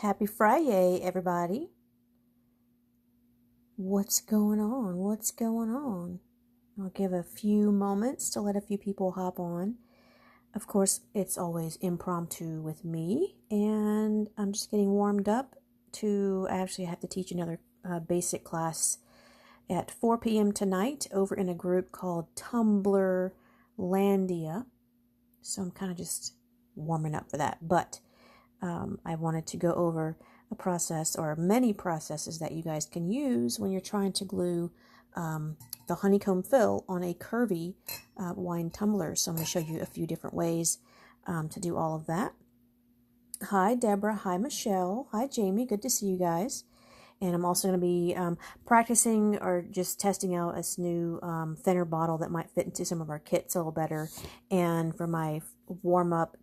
Happy Friday, everybody. What's going on? What's going on? I'll give a few moments to let a few people hop on. Of course, it's always impromptu with me, and I'm just getting warmed up to actually have to teach another basic class at 4 p.m. tonight over in a group called Tumbler Landia. So I'm kind of just warming up for that, but I wanted to go over a process or many processes that you guys can use when you're trying to glue the honeycomb fill on a curvy wine tumbler. So I'm going to show you a few different ways to do all of that. Hi, Deborah. Hi, Michelle. Hi, Jamie. Good to see you guys. And I'm also going to be practicing or just testing out this new thinner bottle that might fit into some of our kits a little better. And for my warm-up,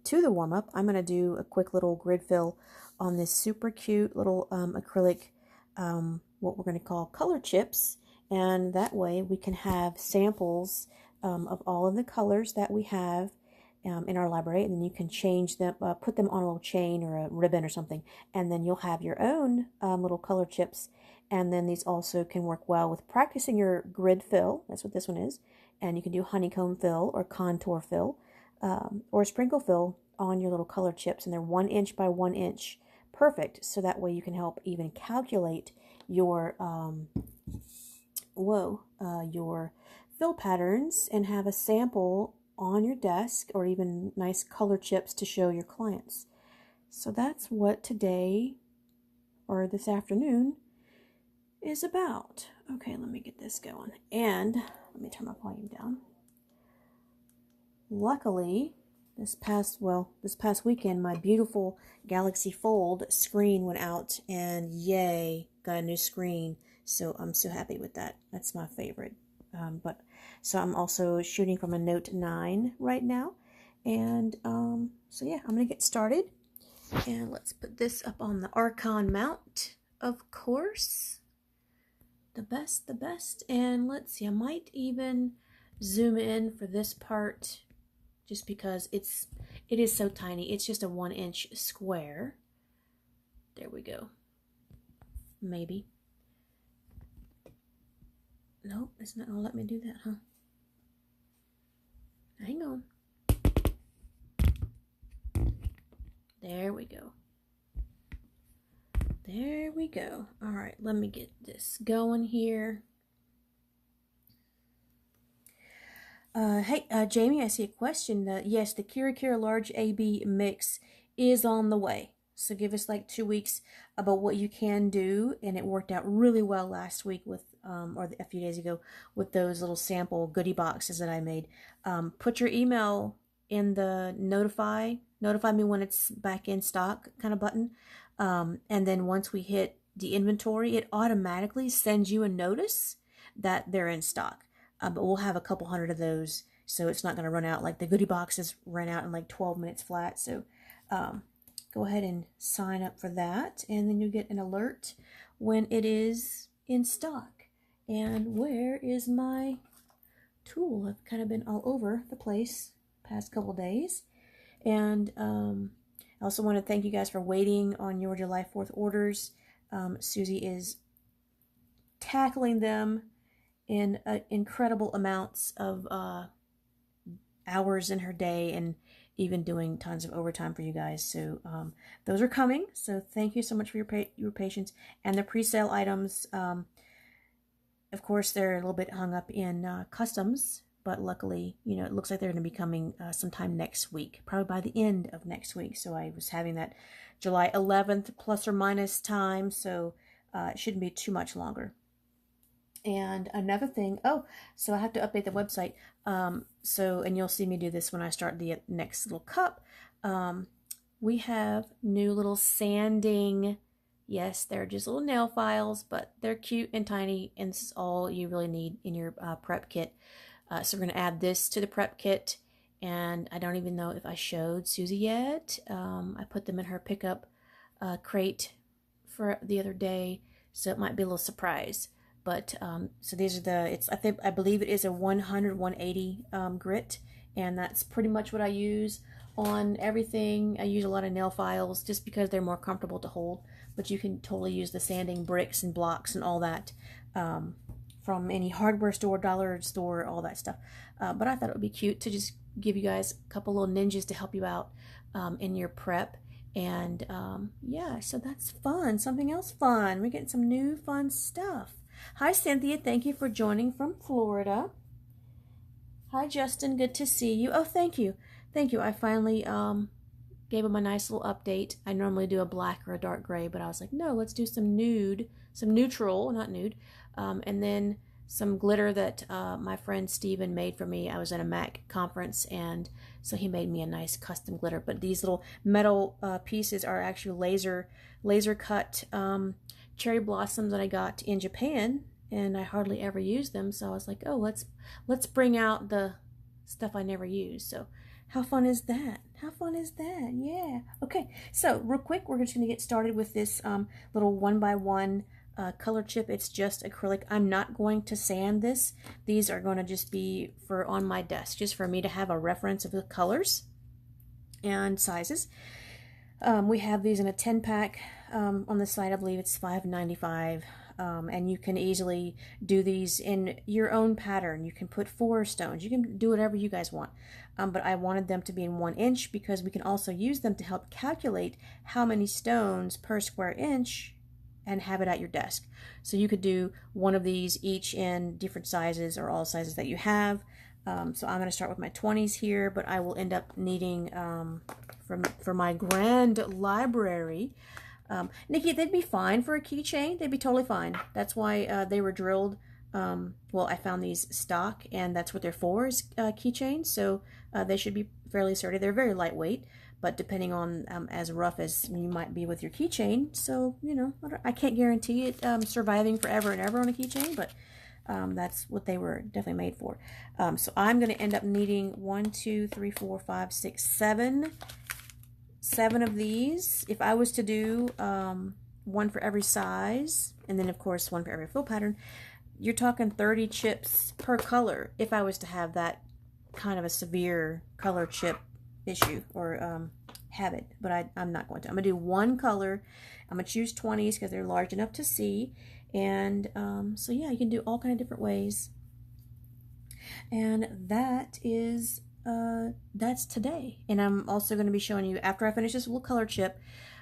I'm going to do a quick little grid fill on this super cute little acrylic, what we're going to call color chips. And that way we can have samples of all of the colors that we have in our library, and then you can change them, put them on a little chain or a ribbon or something, and then you'll have your own little color chips. And then these also can work well with practicing your grid fill. That's what this one is. And you can do honeycomb fill or contour fill or sprinkle fill on your little color chips, and they're 1 inch by 1 inch. Perfect. So that way you can help even calculate your your fill patterns and have a sample on your desk, or even nice color chips to show your clients. So that's what today or this afternoon is about. Okay, let me get this going. And let me turn my volume down. Luckily, this past weekend, my beautiful Galaxy Fold screen went out, and yay, got a new screen. So I'm so happy with that. That's my favorite. So I'm also shooting from a Note 9 right now. And so yeah, I'm going to get started. And let's put this up on the Archon mount, of course. The best. And let's see, I might even zoom in for this part just because it is so tiny. It's just a 1 inch square. There we go. Maybe. Nope, it's not gonna let me do that, huh? Hang on. There we go. There we go. All right, let me get this going here. Hey, Jamie, I see a question. Yes, the KiraKira large AB mix is on the way. So give us like 2 weeks about what you can do. And it worked out really well last week with, or a few days ago, with those little sample goodie boxes that I made. Put your email in the notify me when it's back in stock kind of button. And then once we hit the inventory, it automatically sends you a notice that they're in stock. But we'll have a couple hundred of those, so it's not going to run out. Like the goodie boxes ran out in like 12 minutes flat. So go ahead and sign up for that, and then you'll get an alert when it is in stock. And where is my tool? I've kind of been all over the place past couple days. And I also want to thank you guys for waiting on your July 4th orders. Susie is tackling them in incredible amounts of hours in her day, and even doing tons of overtime for you guys. So those are coming. So thank you so much for your patience. And the pre-sale items, of course, they're a little bit hung up in customs, but luckily, you know, it looks like they're going to be coming sometime next week, probably by the end of next week. So I was having that July 11th plus or minus time, so it shouldn't be too much longer. And another thing, so I have to update the website. And you'll see me do this when I start the next little cup. We have new little sanding. Yes, they're just little nail files, but they're cute and tiny, and this is all you really need in your prep kit. So we're going to add this to the prep kit, and I don't even know if I showed Susie yet. I put them in her pickup crate for the other day, so it might be a little surprise. But so these are I believe it is a 100-180 grit, and that's pretty much what I use on everything. I use a lot of nail files just because they're more comfortable to hold, but you can totally use the sanding bricks and blocks and all that from any hardware store, dollar store, all that stuff. But I thought it would be cute to just give you guys a couple little ninjas to help you out in your prep. And yeah, so that's fun. Something else fun. We're getting some new fun stuff. Hi, Cynthia. Thank you for joining from Florida. Hi, Justin. Good to see you. Oh, thank you. Thank you. I finally gave him a nice little update. I normally do a black or a dark gray, but I was like, no, let's do some nude, some neutral, not nude, and then some glitter that my friend Steven made for me. I was at a MAC conference, and so he made me a nice custom glitter. But these little metal pieces are actually laser cut cherry blossoms that I got in Japan, and I hardly ever use them. So I was like, oh, let's bring out the stuff I never use. So how fun is that? How fun is that? Yeah. Okay, so real quick, we're just going to get started with this little 1x1 color chip. It's just acrylic. I'm not going to sand this. These are going to just be for on my desk, just for me to have a reference of the colors and sizes. We have these in a 10-pack. On the side, I believe it's $5.95. And you can easily do these in your own pattern. You can put 4 stones. You can do whatever you guys want. But I wanted them to be in 1 inch because we can also use them to help calculate how many stones per square inch and have it at your desk. So you could do one of these each in different sizes or all sizes that you have. So I'm going to start with my 20s here, but I will end up needing for my grand library. Nikki, they'd be fine for a keychain. They'd be totally fine. That's why they were drilled. Well, I found these stock, and that's what they're for, is keychains. So they should be fairly sturdy. They're very lightweight, but depending on as rough as you might be with your keychain. So, you know, I can't guarantee it surviving forever and ever on a keychain, but that's what they were definitely made for. So I'm going to end up needing 1, 2, 3, 4, 5, 6, 7 of these. If I was to do one for every size, and then of course one for every fill pattern, you're talking 30 chips per color if I was to have that kind of a severe color chip issue or habit. But I'm not going to. I'm going to do one color. I'm going to choose 20s because they're large enough to see. And so yeah, you can do all kind of different ways. And that is that's today. And I'm also going to be showing you, after I finish this little color chip,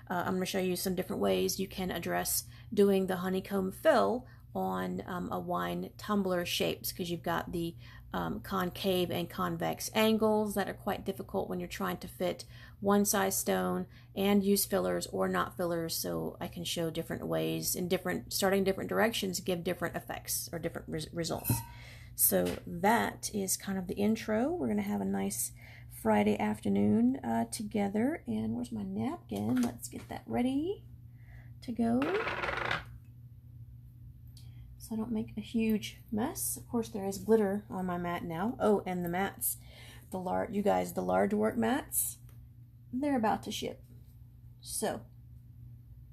I'm going to show you some different ways you can address doing the honeycomb fill on a wine tumbler shapes, because you've got the concave and convex angles that are quite difficult when you're trying to fit one size stone and use fillers or not fillers. So I can show different ways in starting different directions, give different effects or different results. So that is kind of the intro. We're going to have a nice Friday afternoon together. And where's my napkin? Let's get that ready to go, so I don't make a huge mess. Of course, there is glitter on my mat now. Oh, and the mats, the large work mats, they're about to ship. So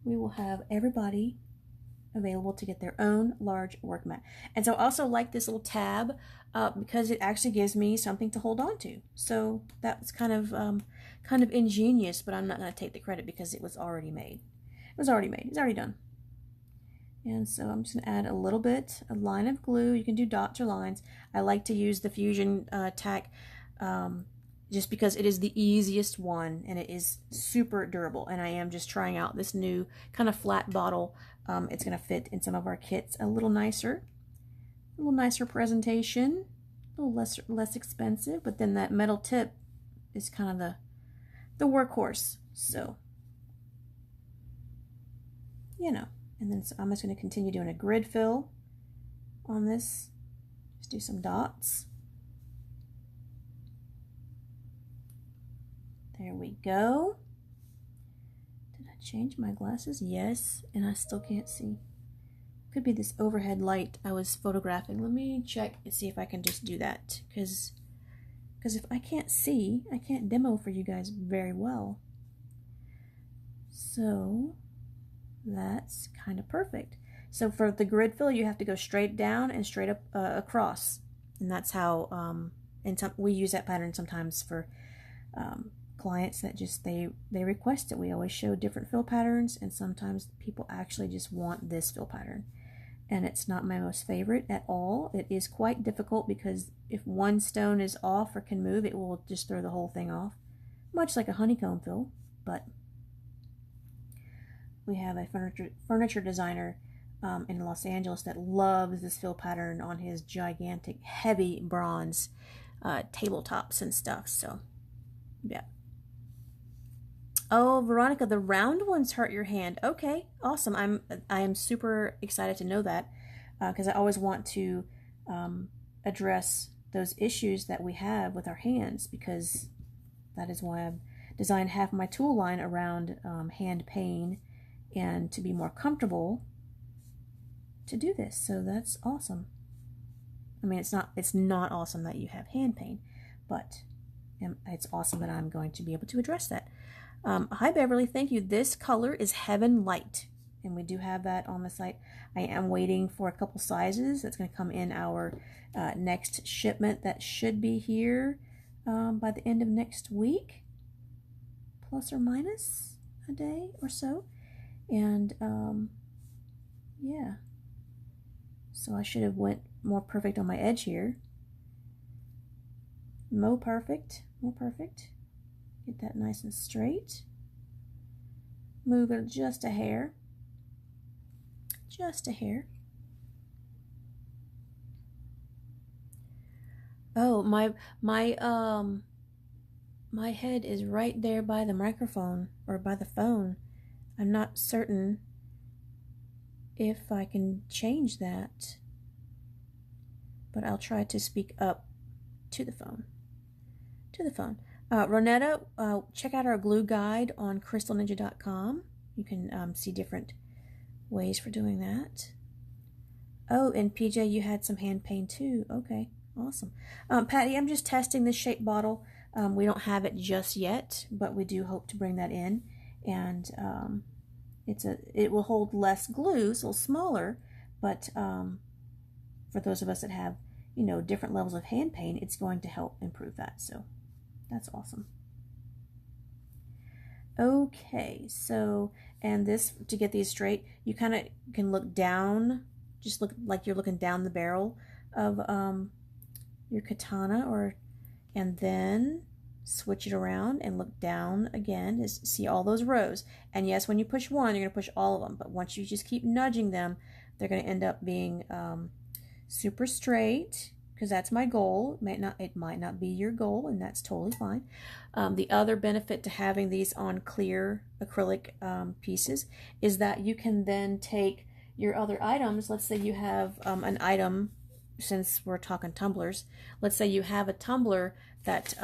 we will have everybody available to get their own large work mat. And so I also like this little tab because it actually gives me something to hold on to. So that's kind of ingenious, but I'm not going to take the credit because it was already made. It's already done. And so I'm just going to add a little bit, a line of glue. You can do dots or lines. I like to use the Fusion tack just because it is the easiest one and it is super durable. And I am just trying out this new kind of flat bottle. It's going to fit in some of our kits a little nicer presentation, a little less expensive. But then that metal tip is kind of the workhorse. So, you know. And then so I'm just going to continue doing a grid fill on this. Just do some dots. There we go. Did I change my glasses? Yes, and I still can't see. Could be this overhead light I was photographing. Let me check and see if I can just do that. Because if I can't see, I can't demo for you guys very well. So that's kind of perfect. So for the grid fill, you have to go straight down and straight up across, and that's how. And we use that pattern sometimes for clients that just they request it. We always show different fill patterns, and sometimes people actually just want this fill pattern. And it's not my most favorite at all. It is quite difficult because if one stone is off or can move, it will just throw the whole thing off, much like a honeycomb fill. But we have a furniture designer in Los Angeles that loves this fill pattern on his gigantic heavy bronze tabletops and stuff. So yeah. Oh, Veronica, the round ones hurt your hand. Okay, awesome. I am super excited to know that because I always want to address those issues that we have with our hands, because that is why I've designed half my tool line around hand pain and to be more comfortable to do this. So that's awesome. I mean, it's not awesome that you have hand pain, but it's awesome that I'm going to be able to address that. Hi Beverly, thank you. This color is Heaven Light, and we do have that on the site. I am waiting for a couple sizes. That's going to come in our next shipment that should be here by the end of next week, plus or minus a day or so. And yeah, so I should have went more perfect on my edge here. More perfect. Get that nice and straight. Move it just a hair. Just a hair. Oh, my head is right there by the microphone or by the phone. I'm not certain if I can change that, but I'll try to speak up to the phone. Ronetta, check out our glue guide on CrystalNinja.com. You can see different ways for doing that. Oh, and PJ, you had some hand pain too. Okay, awesome. Patty, I'm just testing this shape bottle. We don't have it just yet, but we do hope to bring that in. And it will hold less glue, so smaller. But for those of us that have, different levels of hand pain, it's going to help improve that. So that's awesome. Okay, so, and this, to get these straight, you kind of can look down, just look like you're looking down the barrel of your katana, and then switch it around and look down again to see all those rows. And yes, when you push one, you're going to push all of them, but once you just keep nudging them, they're going to end up being super straight, because that's my goal. It might not be your goal, and that's totally fine. The other benefit to having these on clear acrylic pieces is that you can then take your other items. Let's say you have an item, since we're talking tumblers, let's say you have a tumbler that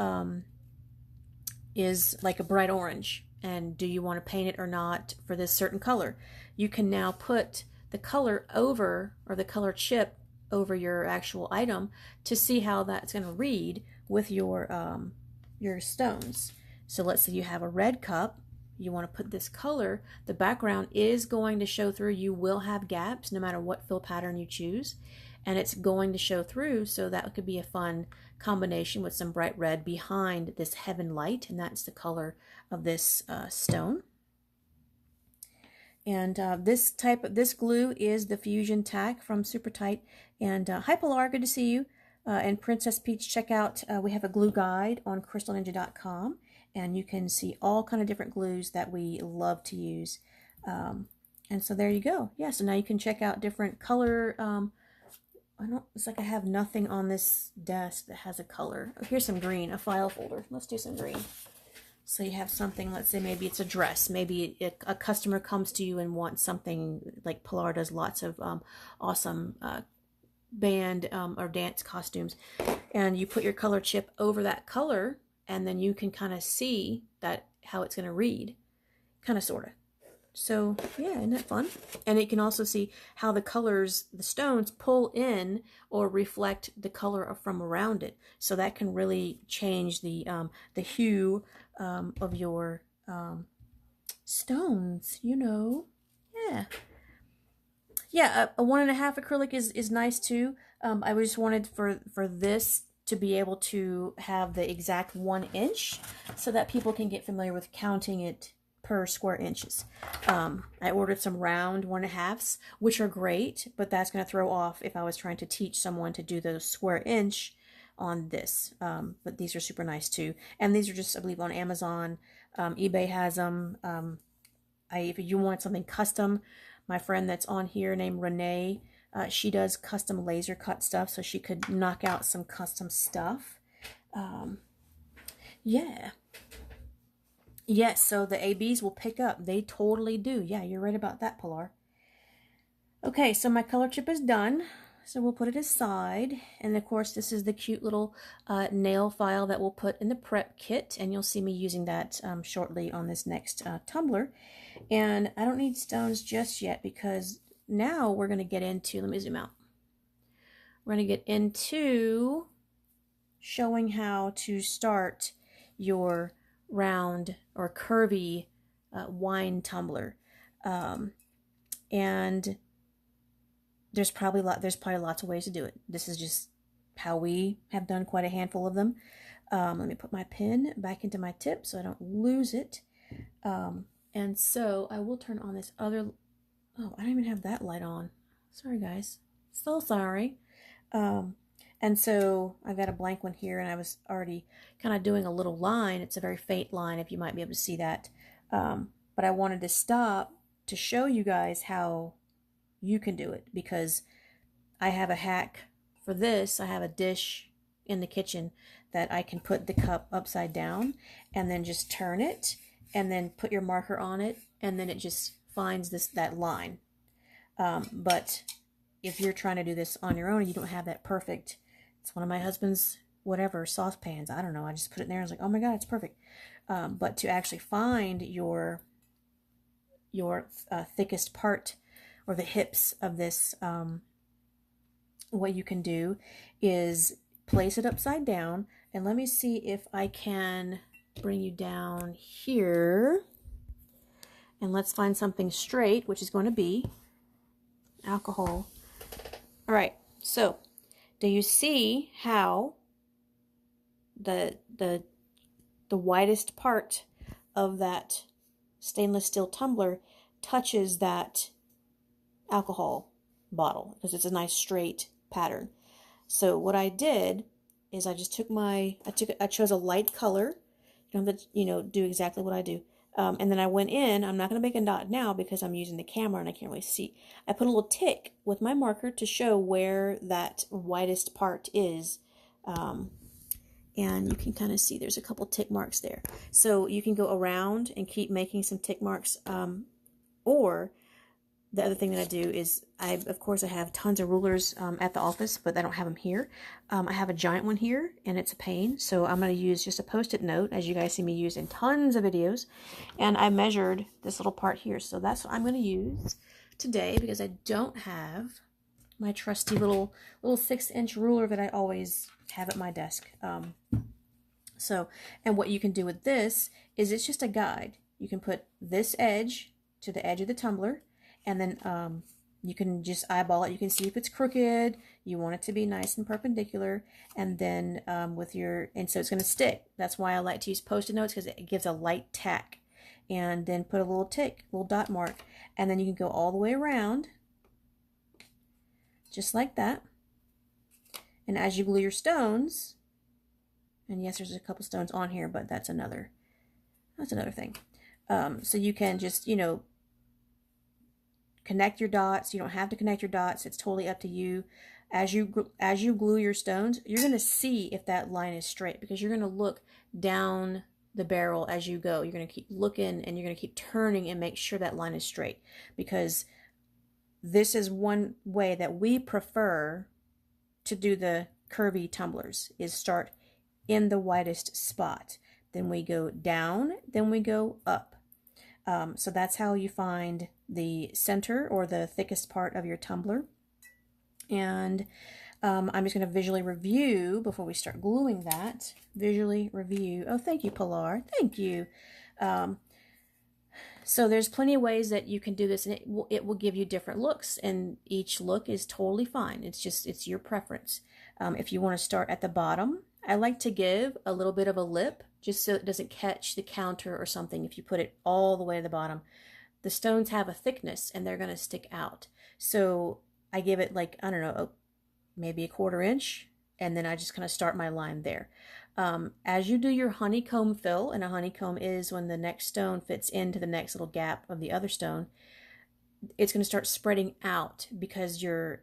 is like a bright orange, and do you want to paint it or not for this certain color? You can now put the color over, or the color chip over your actual item, to see how that's going to read with your stones. So let's say you have a red cup, you want to put this color, the background is going to show through. You will have gaps no matter what fill pattern you choose, and it's going to show through, so that could be a fun combination with some bright red behind this Heaven Light, and that's the color of this stone. And this glue is the Fusion Tack from Super Tight. And hi Pilar, good to see you. And Princess Peach, check out, we have a glue guide on CrystalNinja.com, and you can see all kind of different glues that we love to use. And so there you go. Yeah, so now you can check out different color. It's like I have nothing on this desk that has a color. Oh, here's some green, a file folder. Let's do some green. So you have something, let's say maybe it's a dress, maybe a customer comes to you and wants something, like Pilar does lots of awesome band or dance costumes, and you put your color chip over that color, and then you can kind of see how it's going to read, kind of, sort of. So yeah, isn't that fun? And you can also see how the colors, the stones, pull in or reflect the color from around it. So that can really change the hue of your stones, Yeah. Yeah, a 1.5 acrylic is nice too. I just wanted for this to be able to have the exact 1 inch so that people can get familiar with counting it per square inches. I ordered some round 1.5s, which are great, but that's going to throw off if I was trying to teach someone to do the square inch on this. But these are super nice too. And these are just, I believe, on Amazon. eBay has them. If you want something custom, my friend that's on here named Renee, she does custom laser cut stuff, so she could knock out some custom stuff. Yeah. Yes, so the ABs will pick up. They totally do. Yeah, you're right about that, Pilar. Okay, so my color chip is done. So we'll put it aside. And of course, this is the cute little nail file that we'll put in the prep kit. And you'll see me using that shortly on this next tumbler. And I don't need stones just yet because now we're going to get into, let me zoom out. We're going to get into showing how to start your round or curvy wine tumbler. And there's probably lots of ways to do it. This is just how we have done quite a handful of them. Let me put my pin back into my tip so I don't lose it. And so I will turn on this other, oh, I don't even have that light on. Sorry guys, so sorry. And so I've got a blank one here, and I was already kind of doing a little line. It's a very faint line, if you might be able to see that. But I wanted to stop to show you guys how you can do it, because I have a hack for this. I have a dish in the kitchen that I can put the cup upside down and then just turn it and then put your marker on it, and then it just finds that line. But if you're trying to do this on your own and you don't have that perfect, it's one of my husband's whatever saucepans, I don't know, I just put it in there, I was like, oh my god, it's perfect. But to actually find your thickest part, or the hips of this, what you can do is place it upside down, and let me see if I can bring you down here, and let's find something straight, which is going to be alcohol. All right, so do you see how the widest part of that stainless steel tumbler touches that alcohol bottle, because it's a nice straight pattern? So what I did is I just took I chose a light color. You don't have to, do exactly what I do. And then I went in, I'm not going to make a dot now because I'm using the camera and I can't really see. I put a little tick with my marker to show where that widest part is. And you can kind of see there's a couple tick marks there. So you can go around and keep making some tick marks. Or the other thing that I do is, of course I have tons of rulers at the office, but I don't have them here. I have a giant one here, and it's a pain, so I'm going to use just a post-it note, as you guys see me use in tons of videos. And I measured this little part here, so that's what I'm going to use today, because I don't have my trusty little 6-inch ruler that I always have at my desk. And what you can do with this is, it's just a guide. You can put this edge to the edge of the tumbler, and then you can just eyeball it. You can see if it's crooked. You want it to be nice and perpendicular. And then so it's going to stick. That's why I like to use post-it notes, because it gives a light tack. And then put a little tick, little dot mark. And then you can go all the way around, just like that. And as you glue your stones, and yes, there's a couple stones on here, but that's another thing. So you can just, connect your dots. You don't have to connect your dots. It's totally up to you. As you glue your stones, you're going to see if that line is straight, because you're going to look down the barrel as you go. You're going to keep looking, and you're going to keep turning and make sure that line is straight, because this is one way that we prefer to do the curvy tumblers, is start in the widest spot. Then we go down, then we go up. So that's how you find the center, or the thickest part of your tumbler. And I'm just going to visually review before we start gluing that. Visually review. Oh, thank you, Pilar. Thank you. So there's plenty of ways that you can do this, and it will give you different looks, and each look is totally fine. It's your preference. If you want to start at the bottom, I like to give a little bit of a lip just so it doesn't catch the counter or something. If you put it all the way to the bottom, the stones have a thickness and they're going to stick out. So I give it like, I don't know, maybe a 1/4 inch, and then I just kind of start my line there. As you do your honeycomb fill, and a honeycomb is when the next stone fits into the next little gap of the other stone, it's going to start spreading out because your,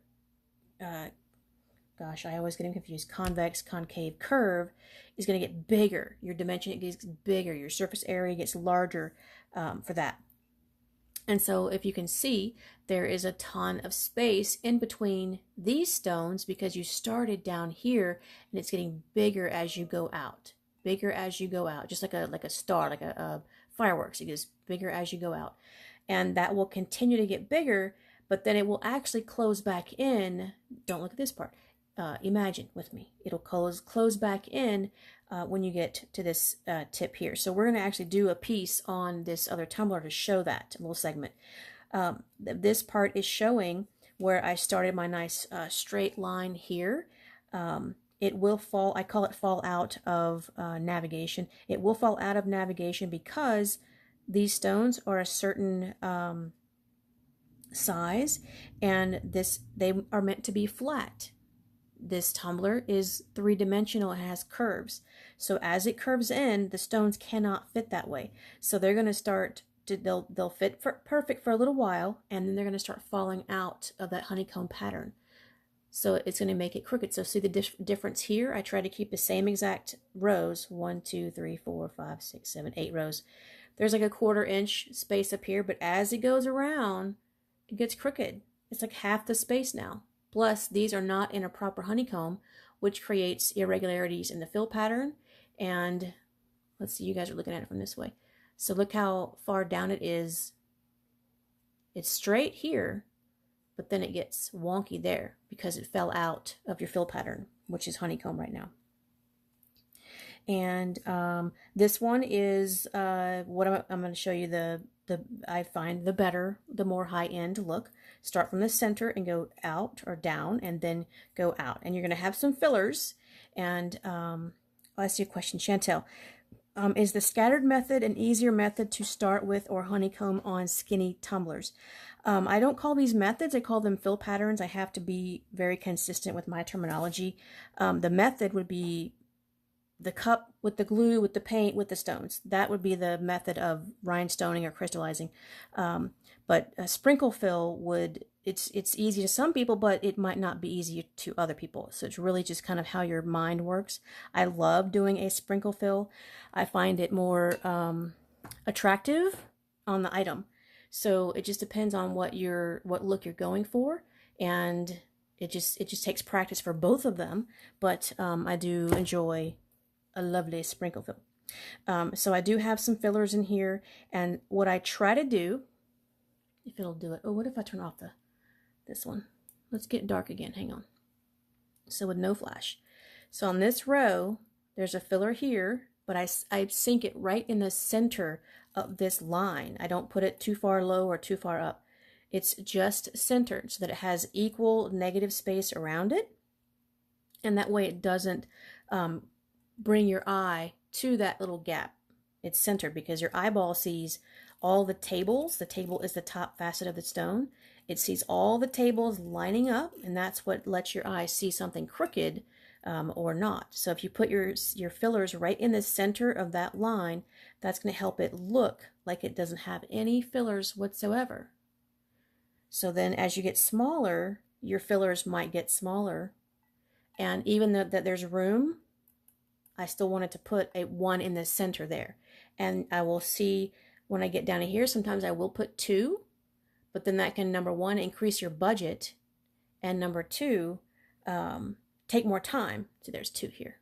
gosh, I always get them confused, convex, concave, curve is going to get bigger. Your dimension gets bigger. Your surface area gets larger for that. And so if you can see, there is a ton of space in between these stones because you started down here and it's getting bigger as you go out. Bigger as you go out, just like a star, like a fireworks. It gets bigger as you go out. And that will continue to get bigger, but then it will actually close back in. Don't look at this part. Imagine with me. It'll close back in when you get to this tip here. So we're going to actually do a piece on this other tumbler to show that little segment. This part is showing where I started my nice straight line here. It will fall, I call it fall out of navigation. It will fall out of navigation because these stones are a certain size, and they are meant to be flat. This tumbler is 3-dimensional. It has curves. So as it curves in, the stones cannot fit that way. So they're going to start to, they'll fit perfect for a little while, and then they're going to start falling out of that honeycomb pattern. So it's going to make it crooked. So see the difference here? I try to keep the same exact rows. 1, 2, 3, 4, 5, 6, 7, 8 rows. There's like a 1/4 inch space up here, but as it goes around, it gets crooked. It's like half the space now. Plus, these are not in a proper honeycomb, which creates irregularities in the fill pattern. And let's see, you guys are looking at it from this way. So look how far down it is. It's straight here, but then it gets wonky there because it fell out of your fill pattern, which is honeycomb right now. And this one is what I'm going to show you I find the better, the more high-end look. Start from the center and go out or down and then go out. And you're going to have some fillers. And I'll ask you a question, Chantel. Is the scattered method an easier method to start with, or honeycomb on skinny tumblers? I don't call these methods, I call them fill patterns. I have to be very consistent with my terminology. The method would be the cup with the glue, with the paint, with the stones. That would be the method of rhinestoning or crystallizing. But a sprinkle fill it's easy to some people, but it might not be easy to other people. So it's really just kind of how your mind works. I love doing a sprinkle fill. I find it more attractive on the item. So it just depends on what look you're going for, and it just takes practice for both of them. But I do enjoy a lovely sprinkle fill. So I do have some fillers in here, and what I try to do, if it'll do it. Oh, what if I turn off this one? Let's get dark again. Hang on. So with no flash. So on this row, there's a filler here, but I sink it right in the center of this line. I don't put it too far low or too far up. It's just centered so that it has equal negative space around it, and that way it doesn't bring your eye to that little gap. It's centered because your eyeball sees all the tables. The table is the top facet of the stone. It sees all the tables lining up, and that's what lets your eye see something crooked or not. So if you put your fillers right in the center of that line, that's going to help it look like it doesn't have any fillers whatsoever. So then as you get smaller, your fillers might get smaller. And even though that there's room, I still wanted to put one in the center there. And I will see when I get down to here, sometimes I will put 2, but then that can, number 1, increase your budget, and number 2, take more time. So there's 2 here.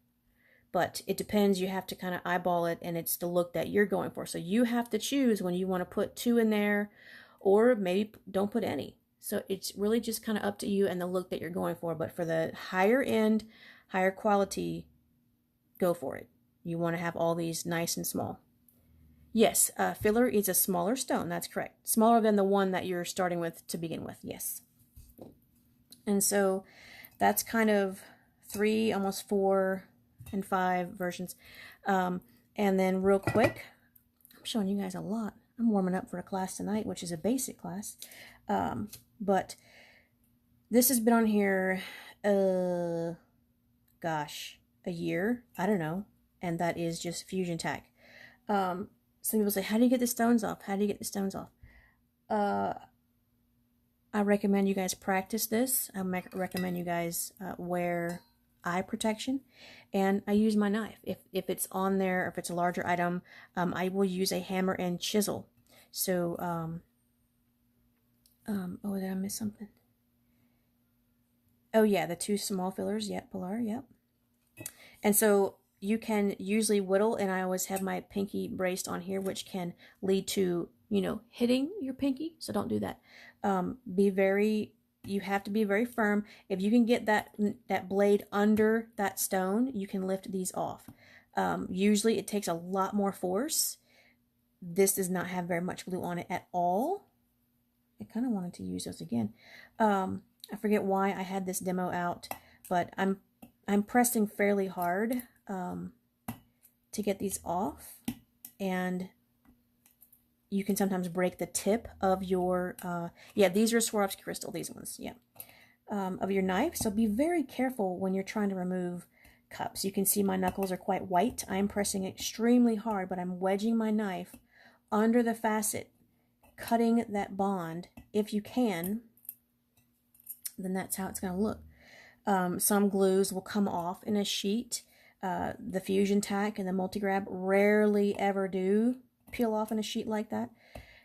But it depends. You have to kind of eyeball it, and it's the look that you're going for. So you have to choose when you want to put 2 in there, or maybe don't put any. So it's really just kind of up to you and the look that you're going for. But for the higher end, higher quality, go for it. You want to have all these nice and small. Yes, filler is a smaller stone. That's correct. Smaller than the one that you're starting with to begin with. Yes. And so that's kind of 3, almost 4 and 5 versions. And then real quick, I'm showing you guys a lot. I'm warming up for a class tonight, which is a basic class. But this has been on here, gosh, a year. I don't know. And that is just fusion tack. Some people say, how do you get the stones off? How do you get the stones off? I recommend you guys practice this. I recommend you guys wear eye protection, and I use my knife. If it's on there, or if it's a larger item, I will use a hammer and chisel. So, oh, did I miss something? Oh yeah, the 2 small fillers, yep, Pilar, yep. And so you can usually whittle, and I always have my pinky braced on here, which can lead to, you know, hitting your pinky, so don't do that. You have to be very firm. If you can get that blade under that stone, you can lift these off. Usually it takes a lot more force. This does not have very much glue on it at all. I kind of wanted to use those again. I forget why I had this demo out, but I'm pressing fairly hard to get these off, and you can sometimes break the tip of your, yeah, these are Swarovski crystal, these ones, yeah, of your knife. So be very careful when you're trying to remove cups. You can see my knuckles are quite white. I'm pressing extremely hard, but I'm wedging my knife under the facet, cutting that bond. If you can, then that's how it's going to look. Some glues will come off in a sheet. The fusion tack and the multi-grab rarely ever do peel off in a sheet like that.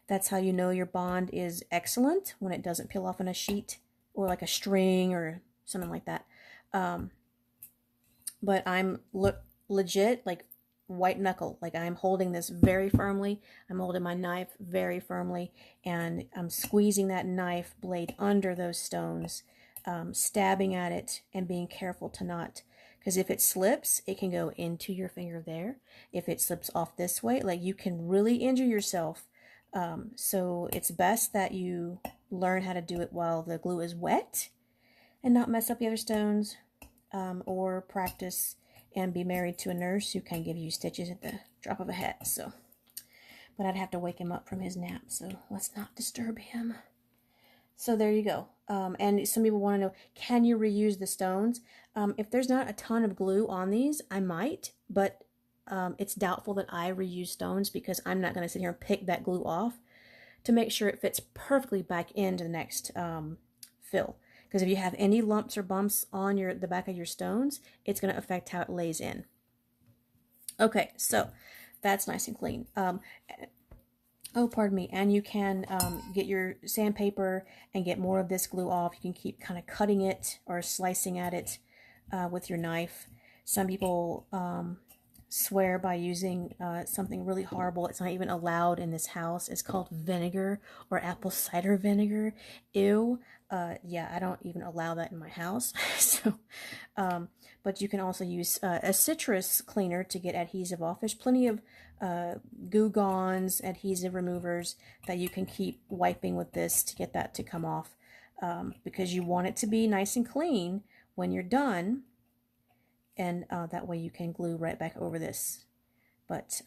That's how you know your bond is excellent, when it doesn't peel off in a sheet or like a string or something like that. But I'm legit like white knuckle, like I'm holding this very firmly. I'm holding my knife very firmly, and I'm squeezing that knife blade under those stones, stabbing at it and being careful to not, because if it slips, it can go into your finger there. If it slips off this way, like, you can really injure yourself. So it's best that you learn how to do it while the glue is wet and not mess up the other stones, or practice and be married to a nurse who can give you stitches at the drop of a hat. So, but I'd have to wake him up from his nap, so let's not disturb him. So there you go. And some people want to know, can you reuse the stones? If there's not a ton of glue on these, I might, but it's doubtful that I reuse stones, because I'm not going to sit here and pick that glue off to make sure it fits perfectly back into the next fill. Because if you have any lumps or bumps on the back of your stones, it's going to affect how it lays in. Okay, so that's nice and clean. Oh, pardon me. And you can get your sandpaper and get more of this glue off. You can keep kind of cutting it or slicing at it with your knife. Some people swear by using something really horrible. It's not even allowed in this house. It's called vinegar or apple cider vinegar. Ew. Yeah, I don't even allow that in my house. So, but you can also use a citrus cleaner to get adhesive off. There's plenty of Goo Gone's adhesive removers that you can keep wiping with this to get that to come off, because you want it to be nice and clean when you're done, and that way you can glue right back over this. But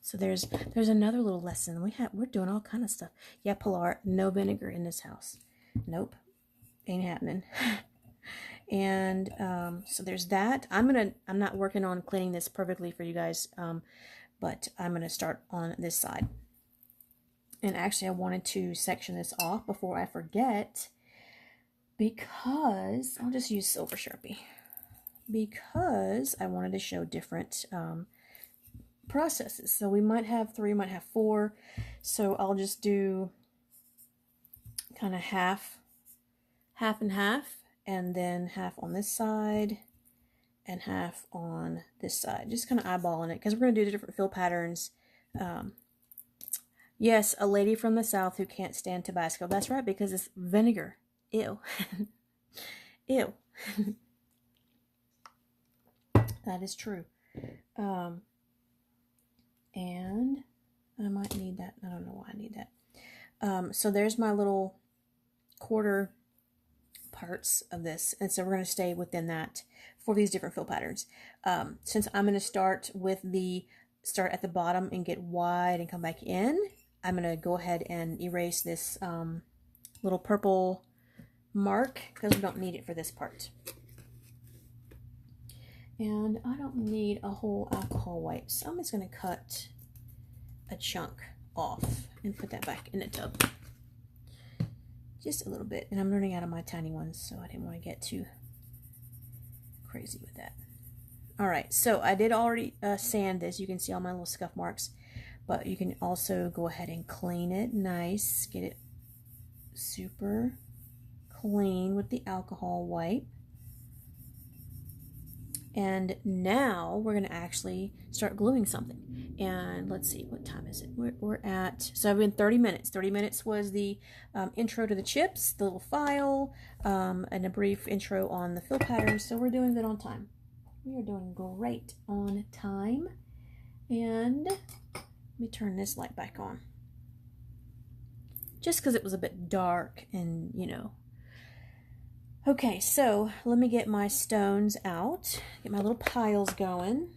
so there's another little lesson. We're doing all kind of stuff. Yeah, Pilar, no vinegar in this house. Nope, ain't happening. And so there's that. I'm not working on cleaning this perfectly for you guys, but I'm gonna start on this side. And actually, I wanted to section this off before I forget, because I'll just use Silver Sharpie, because I wanted to show different processes. So we might have 3, might have 4. So I'll just do kind of half and half, and then half on this side and half on this side. Just kind of eyeballing it, because we're going to do different fill patterns. Yes, a lady from the South who can't stand Tabasco. That's right, because it's vinegar. Ew. Ew. That is true. And I might need that. I don't know why I need that. So there's my little quarter parts of this, and so we're going to stay within that for these different fill patterns. Since I'm going to start at the bottom and get wide and come back in, I'm going to go ahead and erase this little purple mark because we don't need it for this part. And I don't need a whole alcohol wipe, so I'm just going to cut a chunk off and put that back in the tub. Just a little bit, and I'm running out of my tiny ones, so I didn't want to get too crazy with that. Alright, so I did already sand this. You can see all my little scuff marks, but you can also go ahead and clean it nice, get it super clean with the alcohol wipe. And now we're going to actually start gluing something. And let's see, what time is it? We're at, so I've been 30 minutes. 30 minutes was the intro to the chips, the little file, and a brief intro on the fill patterns. So we're doing good on time. We are doing great on time. And let me turn this light back on. Just because it was a bit dark and, you know. Okay, so let me get my stones out, get my little piles going.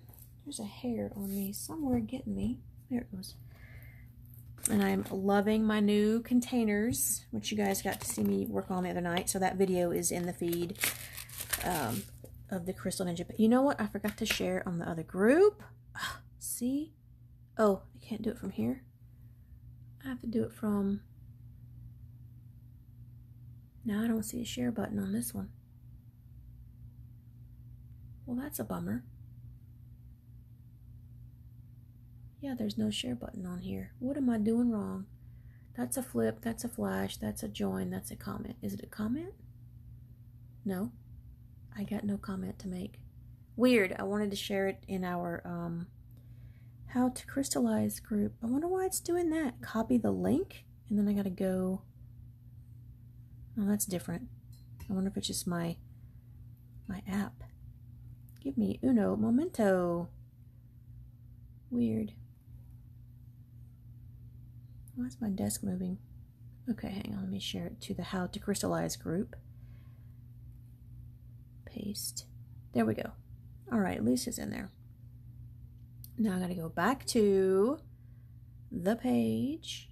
There's a hair on me somewhere getting me. There it goes. And I'm loving my new containers, which you guys got to see me work on the other night. So that video is in the feed of the CrystalNinja. You know what? I forgot to share on the other group. See? Oh, I can't do it from here. I have to do it from... Now I don't see a share button on this one. Well, that's a bummer. Yeah, there's no share button on here. What am I doing wrong? That's a flip, that's a flash, that's a join, that's a comment. Is it a comment? No. I got no comment to make. Weird. I wanted to share it in our How to Crystallize group. I wonder why it's doing that. Copy the link, and then I gotta go... Oh, that's different. I wonder if it's just my app. Give me uno momento. Weird. Why is my desk moving? Okay, hang on. Let me share it to the How to Crystallize group. Paste. There we go. All right, Lisa's in there. Now I got to go back to the page.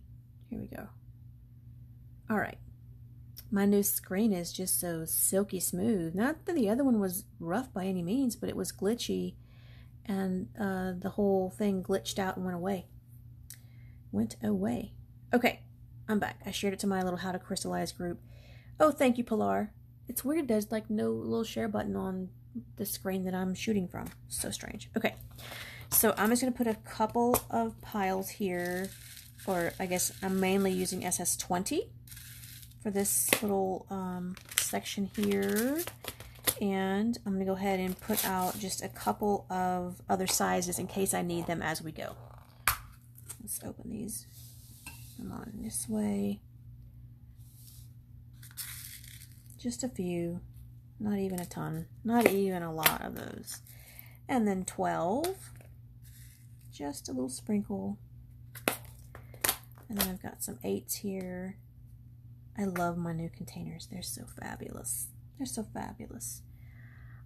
Here we go. All right. My new screen is just so silky smooth. Not that the other one was rough by any means, but it was glitchy, and the whole thing glitched out and went away. Okay, I'm back. I shared it to my little How to Crystallize group. Oh, thank you, Pilar. It's weird there's like no little share button on the screen that I'm shooting from. So strange. Okay, so I'm just going to put a couple of piles here, or I guess I'm mainly using SS20. For this little section here, and I'm going to go ahead and put out just a couple of other sizes in case I need them as we go. Let's open these. Come on, this way. Just a few, not even a ton, not even a lot of those. And then 12, just a little sprinkle. And then I've got some 8s here. I love my new containers. They're so fabulous. They're so fabulous.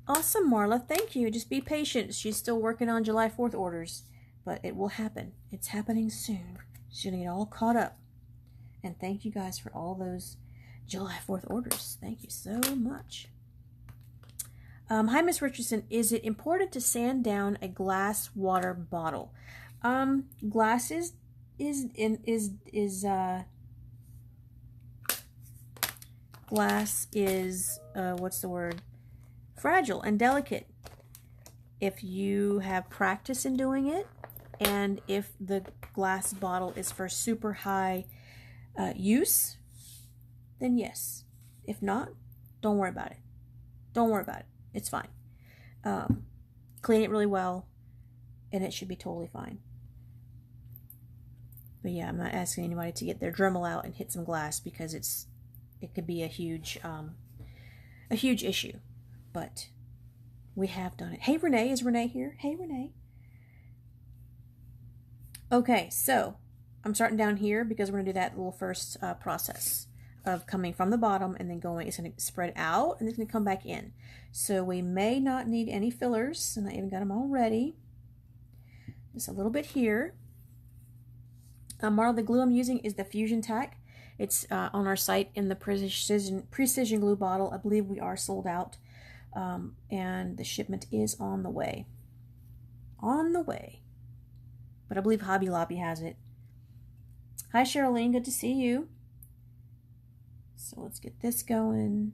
Awesome, Marla. Thank you. Just be patient. She's still working on July 4th orders, but it will happen. It's happening soon. She's going to get all caught up. And thank you guys for all those July 4th orders. Thank you so much. Hi, Miss Richardson. Is it important to sand down a glass water bottle? Glass is glass is, what's the word? Fragile and delicate. If you have practice in doing it, and if the glass bottle is for super high use, then yes. If not, don't worry about it. Don't worry about it. It's fine. Clean it really well, and it should be totally fine. But yeah, I'm not asking anybody to get their Dremel out and hit some glass, because it could be a huge issue, but we have done it. Hey, Renee, is Renee here? Hey, Renee. Okay, so I'm starting down here because we're going to do that little first process of coming from the bottom and then going, it's going to spread out and it's going to come back in. So we may not need any fillers, and I even got them all ready. Just a little bit here. Marla, the glue I'm using is the Fusion Tack. It's on our site in the precision glue bottle. I believe we are sold out, and the shipment is on the way. On the way. But I believe Hobby Lobby has it. Hi, Cheryline. Good to see you. So let's get this going.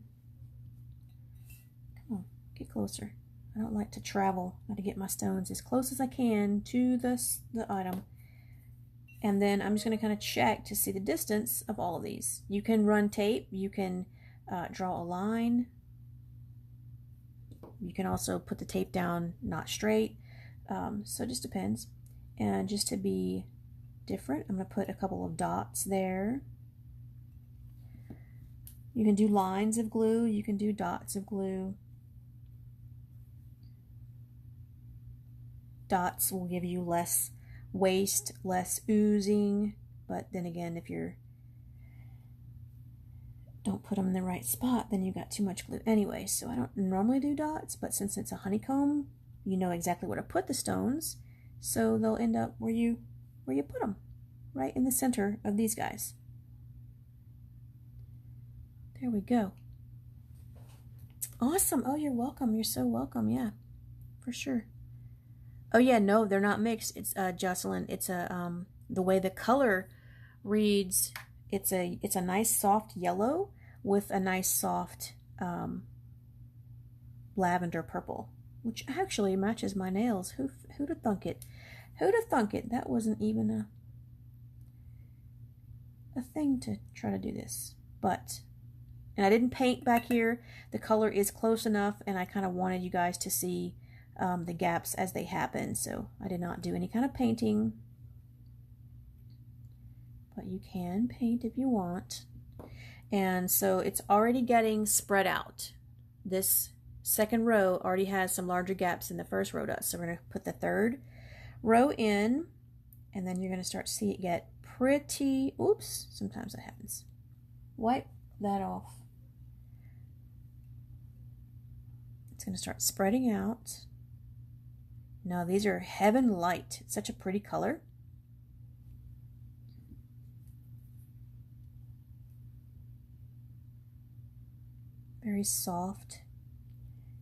Come on, get closer. I don't like to travel. I got to get my stones as close as I can to the item. And then I'm just going to kind of check to see the distance of all of these. You can run tape. You can draw a line. You can also put the tape down not straight. So it just depends. And just to be different, I'm going to put a couple of dots there. You can do lines of glue. You can do dots of glue. Dots will give you less waste, less oozing, but then again, if you don't put them in the right spot, then you got too much glue anyway. So I don't normally do dots, but since it's a honeycomb, you know exactly where to put the stones, so they'll end up where you put them, right in the center of these guys. There we go. Awesome. Oh, you're welcome. You're so welcome. Yeah, for sure. Oh yeah, no, they're not mixed. It's Jocelyn. It's a the way the color reads. It's a nice soft yellow with a nice soft lavender purple, which actually matches my nails. Who'd have thunk it? Who'd have thunk it? That wasn't even a thing to try to do this, but. And I didn't paint back here. The color is close enough, and I kind of wanted you guys to see the gaps as they happen, so I did not do any kind of painting. But you can paint if you want. And so it's already getting spread out. This second row already has some larger gaps than the first row does. So we're going to put the third row in, and then you're going to start to see it get pretty, oops, sometimes that happens. Wipe that off. It's going to start spreading out. Now these are Heaven Light. It's such a pretty color. Very soft,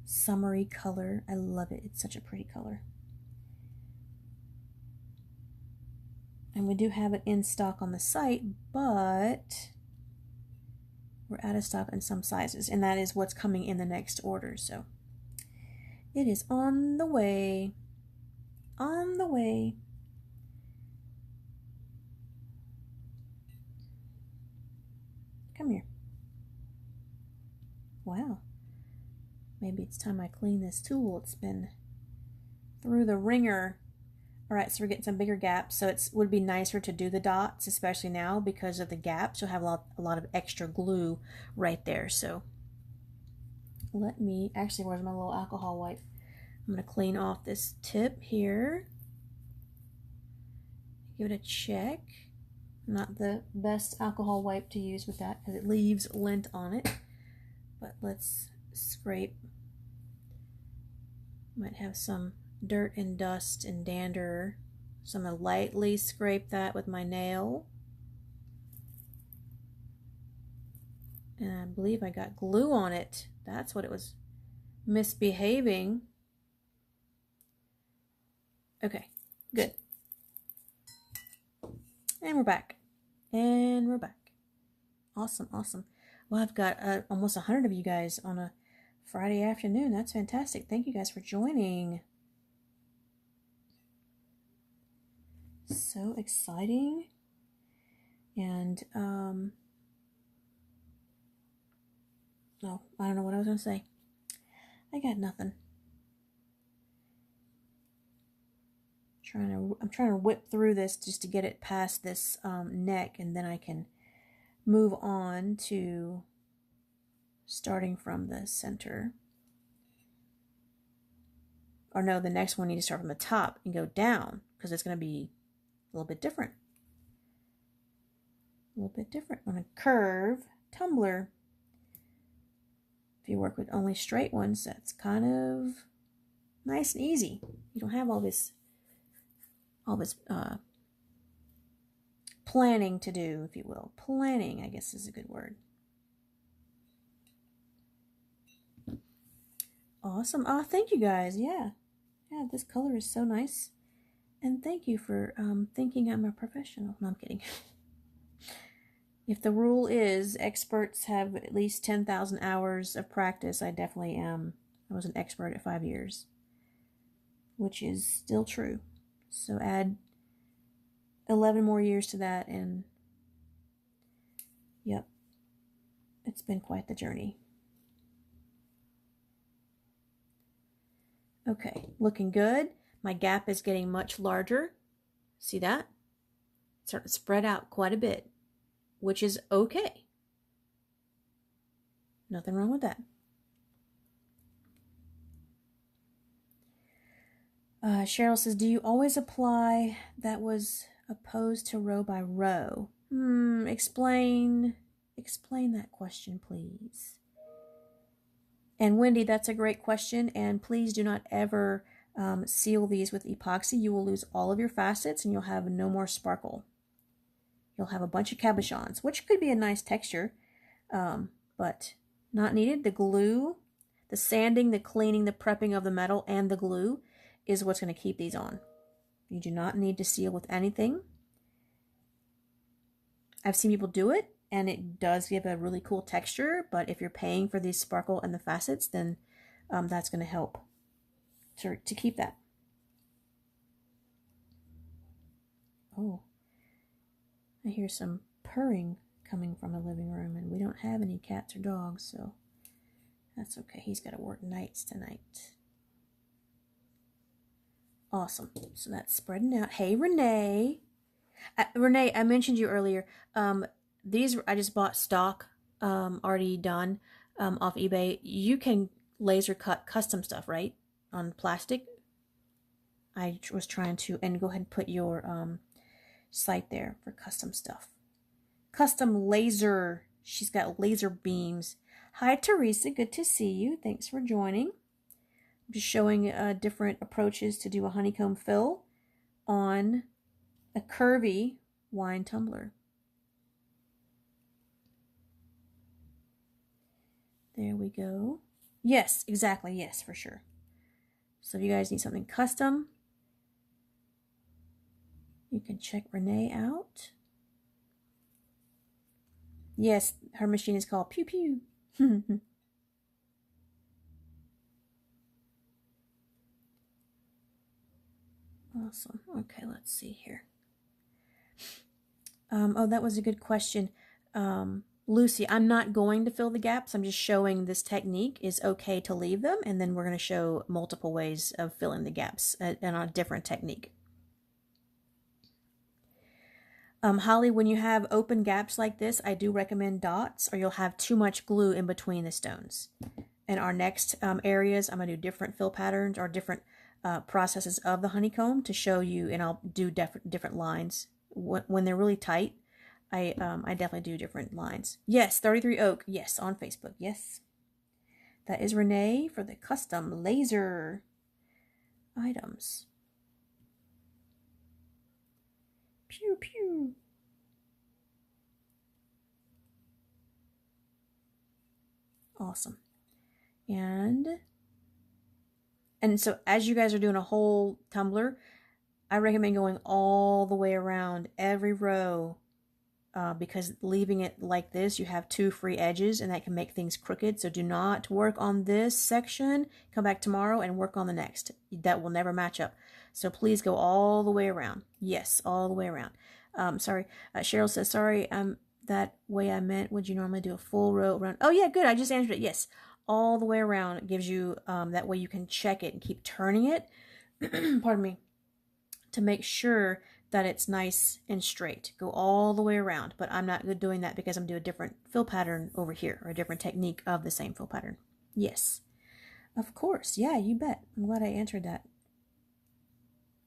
summery color. I love it. It's such a pretty color. And we do have it in stock on the site, but we're out of stock in some sizes, and that is what's coming in the next order. So it is on the way. On the way. Come here. Wow. Maybe it's time I clean this tool. It's been through the ringer. Alright, so we're getting some bigger gaps. So it would be nicer to do the dots, especially now because of the gaps. You'll have a lot of extra glue right there. So let me, actually, where's my little alcohol wipe? I'm going to clean off this tip here. Give it a check. Not the best alcohol wipe to use with that because it leaves lint on it. But let's scrape. Might have some dirt and dust and dander. So I'm going to lightly scrape that with my nail. And I believe I got glue on it. That's what it was misbehaving. Okay, good. And we're back. And we're back. Awesome, awesome. Well, I've got almost 100 of you guys on a Friday afternoon. That's fantastic. Thank you guys for joining. So exciting. And, oh, I don't know what I was going to say. I got nothing. I'm trying to whip through this just to get it past this neck, and then I can move on to starting from the center. Or no, the next one you need to start from the top and go down, because it's going to be a little bit different. A little bit different. I'm going to curve tumbler. If you work with only straight ones, that's kind of nice and easy. You don't have all this planning to do, if you will. Planning, I guess, is a good word. Awesome. Oh, thank you guys. Yeah, this color is so nice. And thank you for thinking I'm a professional. No, I'm kidding. If the rule is experts have at least 10,000 hours of practice, I definitely am. I was an expert at 5 years, which is still true. So add 11 more years to that, and yep, it's been quite the journey. Okay, looking good. My gap is getting much larger. See that? It's starting to spread out quite a bit, which is okay. Nothing wrong with that. Cheryl says, do you always apply that was opposed to row by row? Explain that question, please. And Wendy, that's a great question. And please do not ever seal these with epoxy. You will lose all of your facets and you'll have no more sparkle. You'll have a bunch of cabochons, which could be a nice texture, but not needed. The glue, the sanding, the cleaning, the prepping of the metal, and the glue is what's going to keep these on. You do not need to seal with anything. I've seen people do it, and it does give a really cool texture, but if you're paying for the sparkle and the facets, then that's going to help to keep that. Oh, I hear some purring coming from the living room, and we don't have any cats or dogs, so that's okay. He's got to work nights tonight. Awesome. So that's spreading out. Hey, Renee. Renee, I mentioned you earlier. These I just bought stock, already done, off eBay. You can laser cut custom stuff, right? On plastic. I was trying to, and go ahead and put your site there for custom stuff. Custom laser. She's got laser beams. Hi, Teresa. Good to see you. Thanks for joining. I'm just showing different approaches to do a honeycomb fill on a curvy wine tumbler. There we go. Yes, exactly. Yes, for sure. So if you guys need something custom, you can check Renee out. Yes, her machine is called Pew Pew. Awesome. Okay, let's see here. Oh, that was a good question. Lucy, I'm not going to fill the gaps. I'm just showing this technique is okay to leave them, and then we're going to show multiple ways of filling the gaps and a different technique. Holly, when you have open gaps like this, I do recommend dots, or you'll have too much glue in between the stones. In our next areas, I'm going to do different fill patterns or different processes of the honeycomb to show you, and I'll do different lines. When they're really tight, I definitely do different lines. Yes, 33 Oak. Yes, on Facebook. Yes. That is Renee for the custom laser items. Pew, pew. Awesome. And so as you guys are doing a whole tumbler, I recommend going all the way around every row, because leaving it like this, you have two free edges and that can make things crooked. So do not work on this section. Come back tomorrow and work on the next. That will never match up. So please go all the way around. Yes, all the way around. Sorry. Cheryl says, sorry, that way I meant, would you normally do a full row around? Oh yeah, good. I just answered it. Yes. All the way around. It gives you, that way you can check it and keep turning it. Pardon me. To make sure that it's nice and straight. Go all the way around, but I'm not doing that because I'm doing a different fill pattern over here, or a different technique of the same fill pattern. Yes, of course. Yeah, you bet. I'm glad I answered that,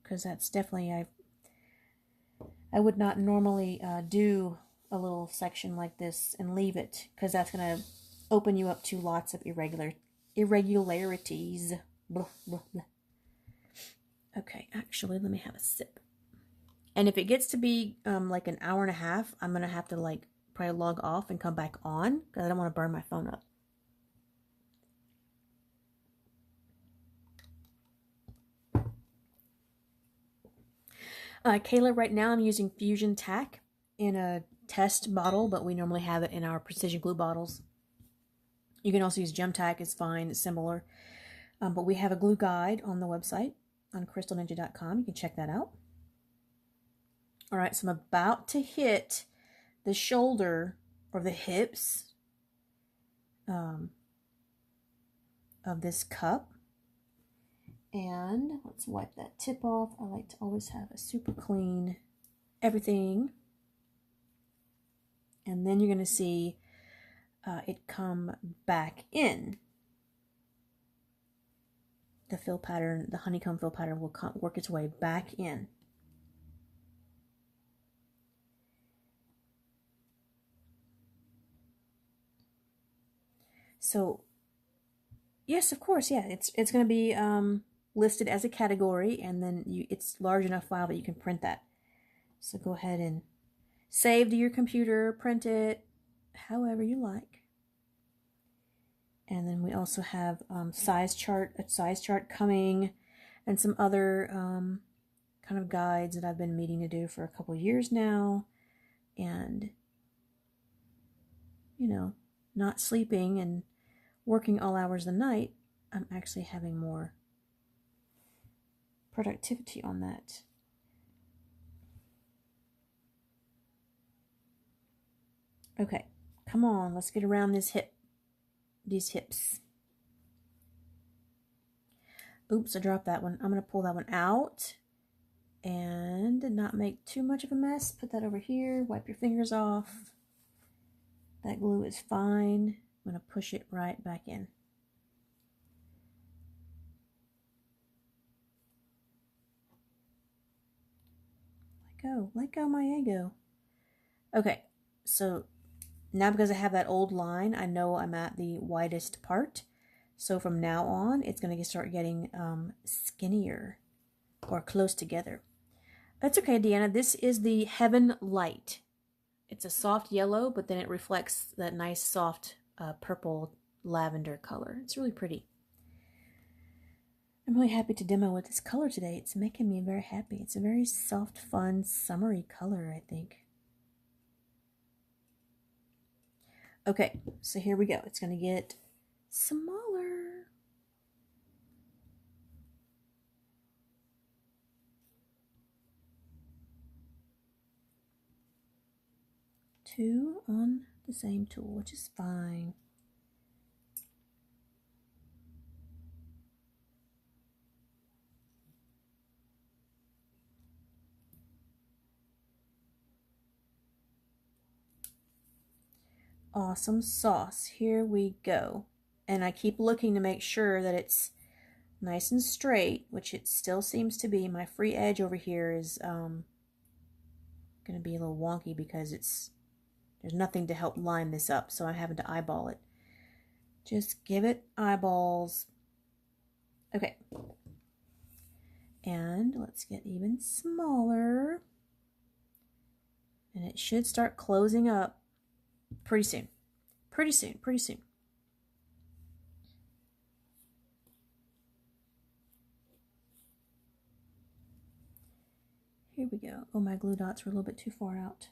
because that's definitely, I would not normally do a little section like this and leave it, because that's going to open you up to lots of irregularities. Blah, blah, blah. Okay, actually, let me have a sip. And if it gets to be like an hour and a half, I'm going to have to like probably log off and come back on, because I don't want to burn my phone up. Kayla, right now I'm using Fusion Tack in a test bottle, but we normally have it in our precision glue bottles. You can also use Gem Tack, it's fine, it's similar. But we have a glue guide on the website on CrystalNinja.com. You can check that out. All right, so I'm about to hit the shoulder or the hips of this cup. And let's wipe that tip off. I like to always have a super clean everything. And then you're going to see it come back in. The fill pattern, the honeycomb fill pattern will work its way back in. So, yes, of course, yeah, it's going to be listed as a category, and then it's large enough file that you can print that. So go ahead and save to your computer, print it, however you like. And then we also have a size chart coming, and some other kind of guides that I've been meaning to do for a couple years now. And, you know, not sleeping and working all hours of the night, I'm actually having more productivity on that. Okay, come on, let's get around these hips. Oops, I dropped that one. I'm going to pull that one out and not make too much of a mess. Put that over here, wipe your fingers off. That glue is fine. I'm going to push it right back in. Let go my ego. Okay, so now because I have that old line, I know I'm at the widest part. So from now on, it's going to start getting skinnier or close together. That's okay, Deanna. This is the Heaven Light. It's a soft yellow, but then it reflects that nice soft purple lavender color. It's really pretty. I'm really happy to demo with this color today. It's making me very happy. It's a very soft, fun, summery color, I think. Okay, so here we go. It's going to get smaller. Two on the same tool, which is fine. Awesome sauce. Here we go. And I keep looking to make sure that it's nice and straight, which it still seems to be. My free edge over here is going to be a little wonky because there's nothing to help line this up, so I'm having to eyeball it. Just give it eyeballs. Okay. And let's get even smaller. And it should start closing up pretty soon. Pretty soon. Here we go. Oh, my glue dots were a little bit too far out.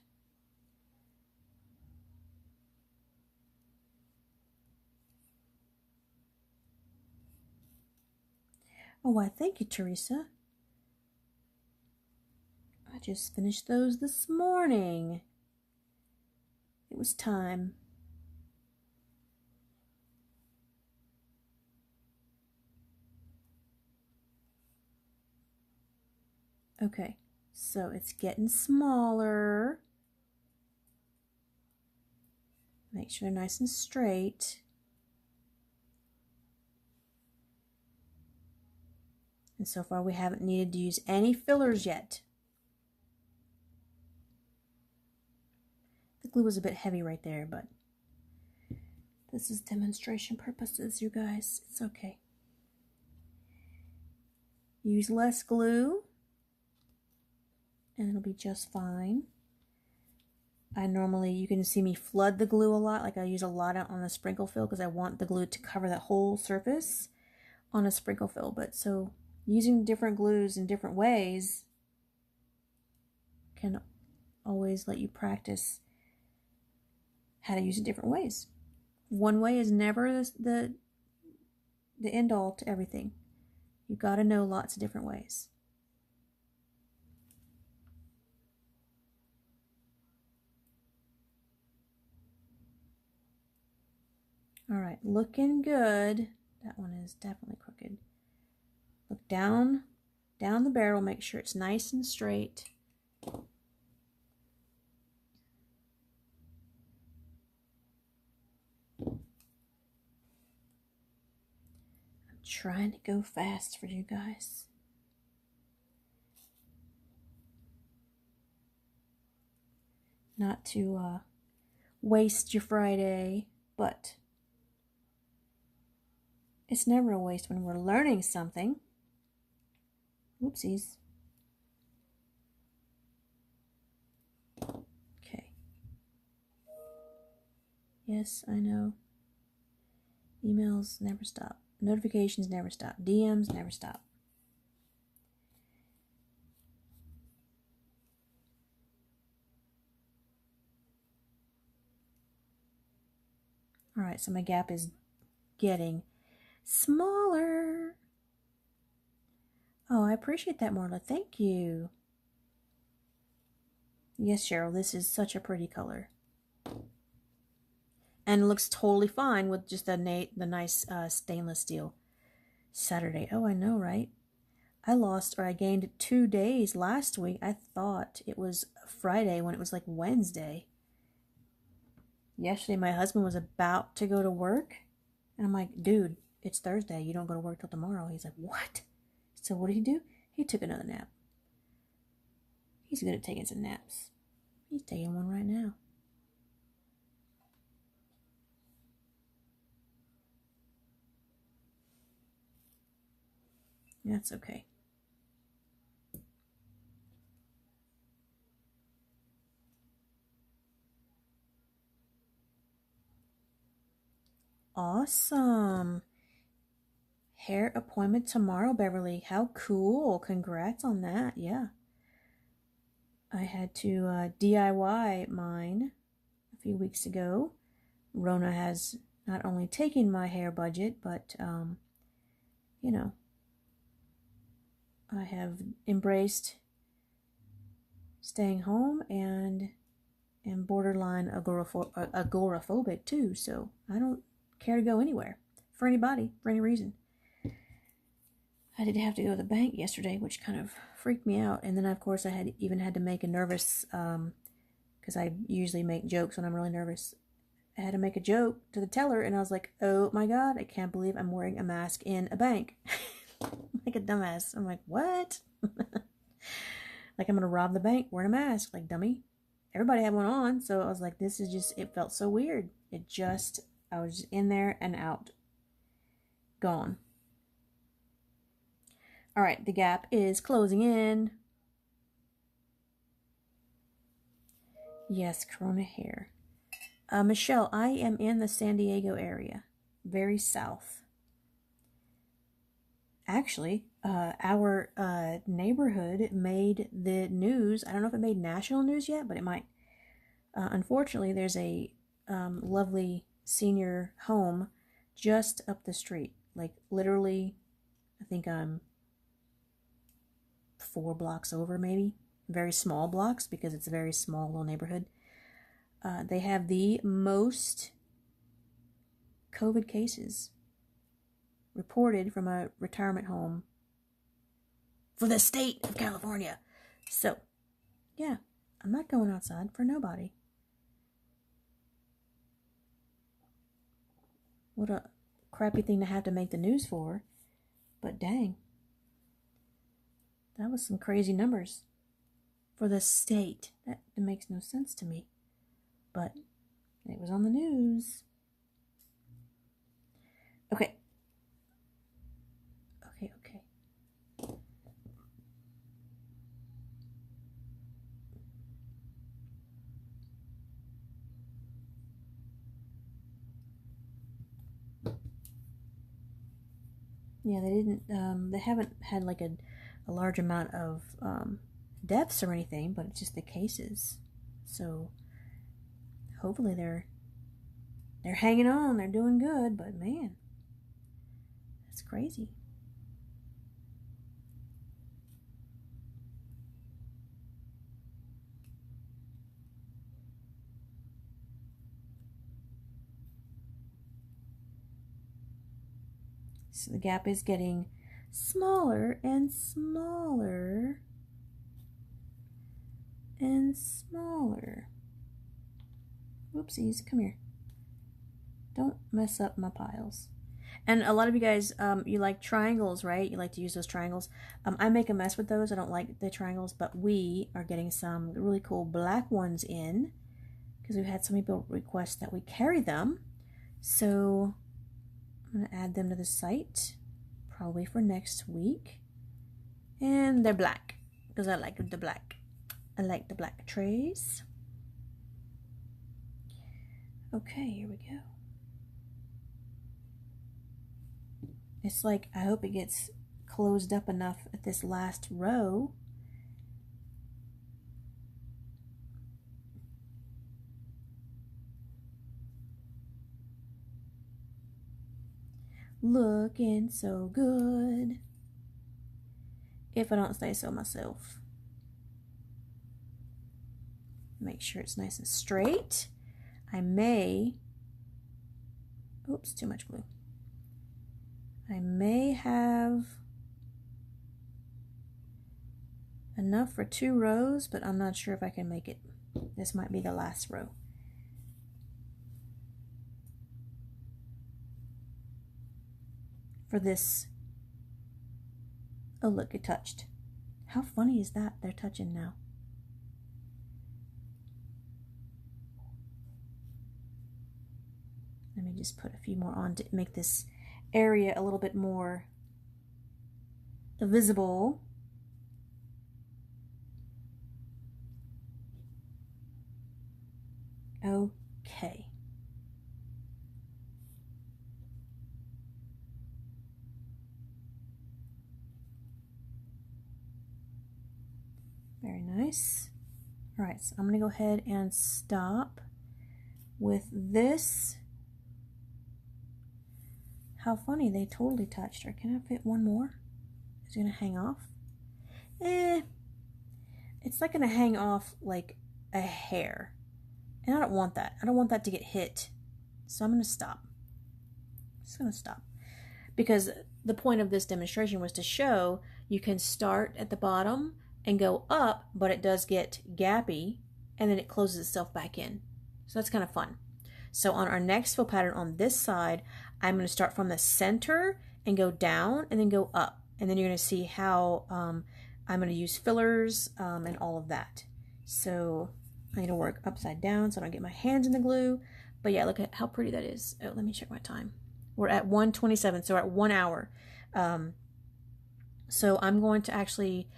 Oh, why, thank you, Teresa. I just finished those this morning. It was time. Okay, so it's getting smaller. Make sure they're nice and straight. And so far we haven't needed to use any fillers yet. glue was a bit heavy right there, but this is demonstration purposes, you guys. It's okay. Use less glue, and it'll be just fine. I normally, you can see me flood the glue a lot, like I use a lot on the sprinkle fill because I want the glue to cover that whole surface on a sprinkle fill. But so using different glues in different ways can always let you practice how to use it different ways. One way is never the end all to everything. You got to know lots of different ways. All right, looking good. That one is definitely crooked. Look down the barrel, make sure it's nice and straight. I'm trying to go fast for you guys. Not to waste your Friday, but it's never a waste when we're learning something. Whoopsies. Okay. Yes, I know. Emails never stop. Notifications never stop. DMs never stop. All right, so my gap is getting smaller. Oh, I appreciate that, Marla. Thank you. Yes, Cheryl, this is such a pretty color. And it looks totally fine with just the nice stainless steel. Saturday. Oh, I know, right? I gained 2 days last week. I thought it was Friday when it was like Wednesday. Yesterday, my husband was about to go to work. And I'm like, dude, it's Thursday. You don't go to work till tomorrow. He's like, what? So what did he do? He took another nap. He's good at taking some naps. He's taking one right now. That's okay. Awesome. Hair appointment tomorrow, Beverly. How cool. Congrats on that. Yeah. I had to DIY mine a few weeks ago. Rona has not only taken my hair budget, but, you know, I have embraced staying home and am borderline agoraphobic too, so I don't care to go anywhere for anybody, for any reason. I did have to go to the bank yesterday, which kind of freaked me out. And then, of course, I had to make a nervous, because I usually make jokes when I'm really nervous. I had to make a joke to the teller, and I was like, oh my God, I can't believe I'm wearing a mask in a bank. Like a dumbass. I'm like, what? Like I'm going to rob the bank wearing a mask. Like, dummy. Everybody had one on, so I was like, this is just, it felt so weird. I was just in there and out. Gone. All right, the gap is closing in. Yes, Corona hair. Michelle, I am in the San Diego area, very south. Actually, our neighborhood made the news. I don't know if it made national news yet, but it might. Unfortunately, there's a lovely senior home just up the street. Like, literally, I think I'm 4 blocks over, maybe. Very small blocks, because it's a very small little neighborhood. They have the most COVID cases reported from a retirement home for the state of California. So, yeah, I'm not going outside for nobody. What a crappy thing to have to make the news for. But dang, that was some crazy numbers for the state. That makes no sense to me. But was on the news. Okay. Okay. Yeah, they haven't had like a large amount of deaths or anything, but it's just the cases. So hopefully they're hanging on, they're doing good, but man, that's crazy. So the gap is getting smaller and smaller and smaller. Whoopsies, come here. Don't mess up my piles. And a lot of you guys, you like triangles, right? You like to use those triangles. I make a mess with those. I don't like the triangles, but we are getting some really cool black ones in because we've had some people request that we carry them. So I'm going to add them to the site probably for next week. And they're black because I like the black. I like the black trays. Okay, here we go. It's like, I hope it gets closed up enough at this last row. Looking so good, if I don't say so myself. Make sure it's nice and straight. I may, oops, too much glue. I may have enough for 2 rows, but I'm not sure if I can make it. This might be the last row. For this, oh look, it touched. How funny is that? They're touching now. Let me just put a few more on to make this area a little bit more visible. Okay. Very nice. All right, so I'm gonna go ahead and stop with this. How funny, they totally touched her. Can I fit one more? Is it gonna hang off? It's not gonna hang off like a hair. And I don't want that. I don't want that to get hit. So I'm gonna stop. Just gonna stop. Because the point of this demonstration was to show you can start at the bottom and go up, but it does get gappy and then it closes itself back in. So that's kind of fun. So on our next fill pattern on this side, I'm going to start from the center and go down and then go up. And then you're going to see how I'm going to use fillers and all of that. So I'm going to work upside down so I don't get my hands in the glue. But yeah, look at how pretty that is. Oh, let me check my time. We're at 1:27, so we're at 1 hour. So I'm going to actually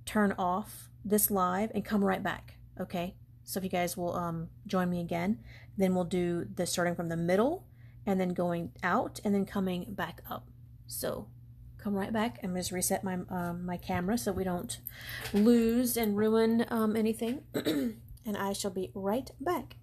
turn off this live and come right back, okay? So if you guys will join me again, then we'll do the starting from the middle and then going out and then coming back up. So come right back. I'm just reset my my camera so we don't lose and ruin anything. And I shall be right back.